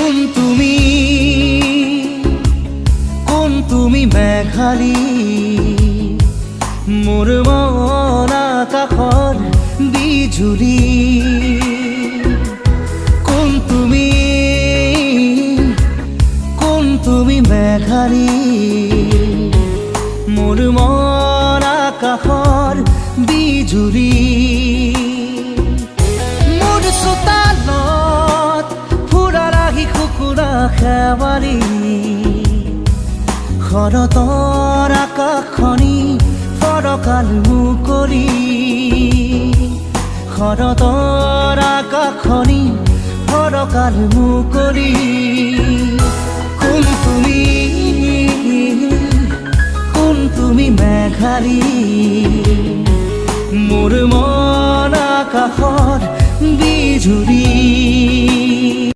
কোন তুমি মেঘালী মোৰ মন আকাশৰ বিজুলী কোন তুমি মেঘালী মোৰ মন আকাশৰ বিজুলী মোৰ চোতালত ফুৰা লাগি কুকুৰা খেৱালী শৰতৰ আকাশখনি ফৰকাল মুকলি শৰতৰ আকাশখনি ফৰকাল মুকলি কোন তুমি মেঘালী মোৰ মন আকাশৰ বিজুলী